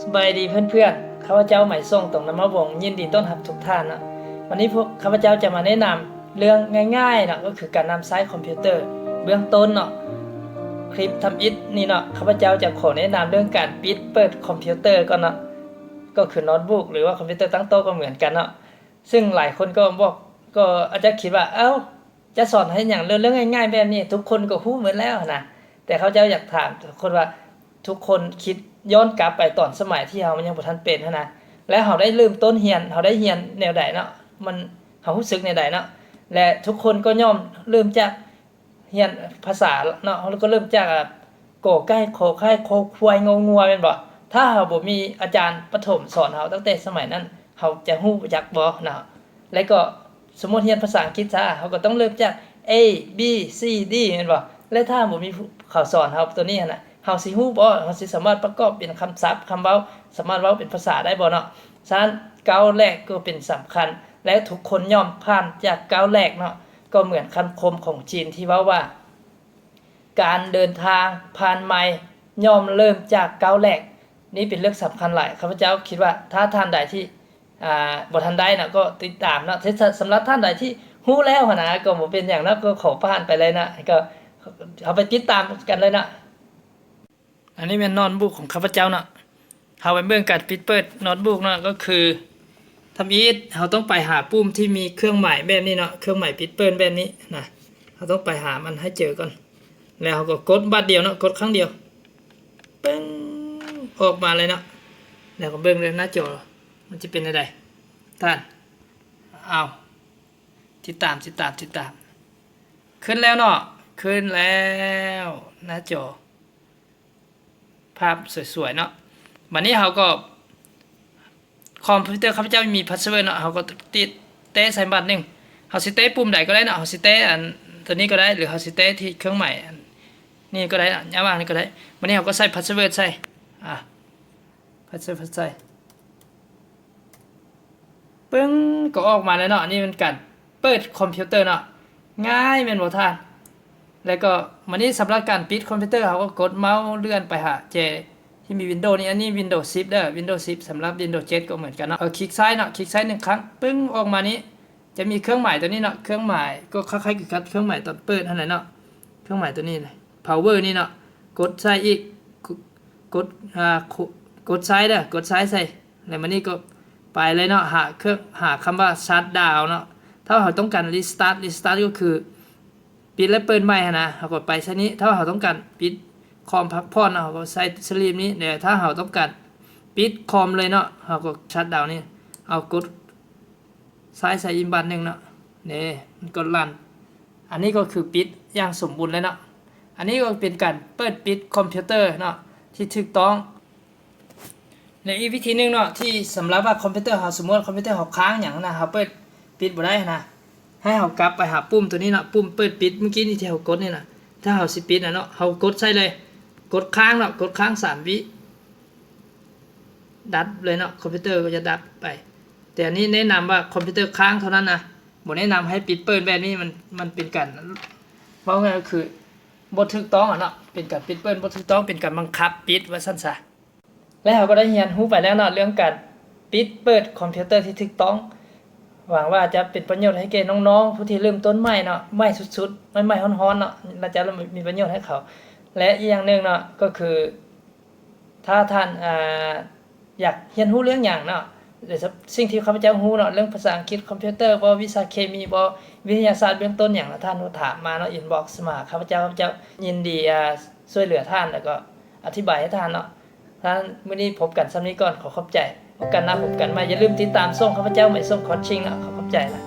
สบายดีเพื่อนๆข้าพเจ้าหมายส่งตรงน้ำมะวงยินดีต้อนรับทุกท่านนะวันนี้พวกข้าพเจ้าจะมาแนะนำเรื่องง่ายๆนะก็คือการนำใช้คอมพิวเตอร์เบื้องต้นเนาะคลิปทำอิฐนี่เนาะข้าพเจ้าจะขอแนะนำเรื่องการปิดเปิดคอมพิวเตอร์ก่อนเนาะก็คือโน้ตบุ๊กหรือว่าคอมพิวเตอร์ตั้งโต๊ะก็เหมือนกันเนาะซึ่งหลายคนก็บอกก็อาจจะคิดว่าจะสอนให้อย่างเรื่องง่ายๆแบบนี้ทุกคนก็รู้เหมือนแล้วนะแต่เขาเจ้าอยากถามทุกคนว่าทุกคนคิดย้อนกลับไปตอนสมัยที่เฮามันยังบ่ทันเป็นนะแล้วเฮาได้เริ่มต้นเรียนเฮาได้เรียนแนวใดเนาะมันเฮารู้สึกแนวใดเนาะและทุกคนก็ย่อมเริ่มจากเรียนภาษาเนาะแล้วก็เริ่มจากกอไก่ขอไข่คอควายงองัวแม่นบ่ถ้าเฮาบ่มีอาจารย์ประถมสอนเฮาตั้งแต่สมัยนั้นเฮาจะรู้จักบ่เนาะแล้วก็สมมุติเรียนภาษาอังกฤษซะเฮาก็ต้องเริ่มจาก A B C D แม่นบ่และถ้าบ่มีเขาสอนเฮาตัวนี้น่ะเฮาสิฮู้บ่เฮาสิสามารถประกอบเป็นคำศัพท์คำเว้าสามารถเว้าเป็นภาษาได้บ่เนาะฉะนั้นก้าวแรกก็เป็นสำคัญและทุกคนย่อมผ่านจากก้าวแรกเนาะก็เหมือนคำคมของจีนที่เว้าว่าการเดินทางผ่านใหม่ย่อมเริ่มจากก้าวแรกนี่เป็นเรื่องสำคัญหลายข้าพเจ้าคิดว่าถ้าท่านใดที่บ่ทันได้นะก็ติดตามเนาะสำหรับท่านใดที่ฮู้แล้วนะก็บ่เป็นหยังเนาะก็ขอผ่านไปเลยนะก็เอาไปติดตามกันเลยนะอันนี้เป็นโน้ตบุ๊กของข้าพเจ้าเนาะเฮาไปเบิ่งการปิดเปิดโน้ตบุ๊กเนาะก็คือทำอีทเฮาต้องไปหาปุ่มที่มีเครื่องหมายแบบนี้เนาะเครื่องหมายปิดเปิดแบบนี้นะเฮาต้องไปหามันให้เจอก่อนแล้วเฮาก็กดบัดเดียวเนาะกดครั้งเดียวปึ้งออกมาเลยเนาะแล้วก็เบิ่งเลยหน้าจอมันจะเป็นอะไรท่านเอาติดตามขึ้นแล้วเนาะขึ้นแล้วหน้าจอภาพสวยๆเนาะวันนี้เราก็คอมพิวเตอร์ข้าพเจ้ามีพาสเวิร์ดเนาะเราก็ติดเตะใส่บัตรนึงเราสิเตะปุ่มใดก็ได้เนาะเราสิเตะอันตัวนี้ก็ได้หรือเราสิเตะที่เครื่องหมายนี่ก็ได้นะย้ำวางนี่ก็ได้วันนี้เราก็ใส่พาสเวิร์ดใส่พาสเวิร์ดใส่ปึ้งก็ออกมาแล้วเนาะนี่เป็นการเปิดคอมพิวเตอร์เนาะง่ายเป็นบ่ท่านแล้วก็วันนี้สำหรับการปิดคอมพิวเตอร์เราก็กดเมาส์เลื่อนไปหาเจที่มี Windows นี่อันนี้ Windows 10เด้อ Windows 10สำหรับ Windows 7ก็เหมือนกันเนาะคลิกซ้ายเนาะคลิกซ้าย1ครั้งปึ้งออกมานี้จะมีเครื่องหมายตัวนี้เนาะเครื่องหมายก็คล้ายๆกับเครื่องหมายตอนเปิดนั่นแหละเนาะเครื่องหมายตัวนี้เลย power นี่เนาะกดซ้ายอีกกดซ้ายเด้อกดซ้ายใส่แล้วมันนี่ก็ไปเลยเนาะหาคำว่า shut down เนาะถ้าเราต้องการ restart ก็คือปิดและเปิดใหม่นะเรากดไปซะนี้ถ้าเราต้องการปิดคอมพักผ่อนเราก็ใส่สลีปนี้เดี๋ยวถ้าเราต้องการปิดคอมเลยเนาะเราก็ชัดดาวนี่เอากดซ้ายใส่อินบัตนึงเนาะนี่มันกดลันอันนี้ก็คือปิดอย่างสมบูรณ์เลยเนาะอันนี้ก็เป็นการเปิดปิดคอมพิวเตอร์เนาะที่ถูกต้องในอีกวิธีนึงเนาะที่สำหรับว่าคอมพิวเตอร์เราสมมติคอมพิวเตอร์เราค้างอย่างนะเราเปิดปิดบ่ได้นะให้เรากลับไปหาปุ่มตัวนี้เนาะปุ่มเปิดปิดเมื่อกี้นี่ที่เรากดนี่นะถ้าเราสิปิดนะเนาะเรากดใส่เลยกดค้างเนาะกดค้าง3 วิดับเลยเนาะคอมพิวเตอร์ก็จะดับไปแต่อันนี้แนะนำว่าคอมพิวเตอร์ค้างเท่านั้นนะบ่แนะนำให้ปิดเปิดแบบนี้มันเป็นการเพราะงั้นก็คือบ่ถูกต้องอ่ะเนาะเป็นการปิดเปิดบ่ถูกต้องเป็นการบังคับปิดว่าซั่นซะแล้วเราก็ได้เรียนรู้ไปแล้วเนาะเรื่องการปิดเปิดคอมพิวเตอร์ที่ถูกต้องหวังว่าจะเป็นประโยชน์ให้แก่น้องๆผู้ที่เริ่มต้นใหม่เนาะใหม่สุดๆใหม่ๆฮ้อนๆเนาะเราจะมีประโยชน์ให้เขาและอีกอย่างนึงเนาะก็คือถ้าท่านอยากเรียนรู้เรื่องอย่างเนาะสิ่งที่ข้าพเจ้ารู้เนาะเรื่องภาษาอังกฤษคอมพิวเตอร์บ่วิชาเคมีบ่วิทยาศาสตร์เบื้องต้นอย่างท่านถามมาเนาะอินบ็อกซ์มาข้าพเจ้ายินดีช่วยเหลือท่านแล้วก็อธิบายให้ท่านเนาะท่านมื้อนี้พบกันซ้ำนี้ก่อนขอขอบใจพบกันหน้าพบกันใหม่อย่าลืมติดตามส่งข้าพเจ้าใหม่ส่งคอร์สชิงเนาะขอขอบใจนะ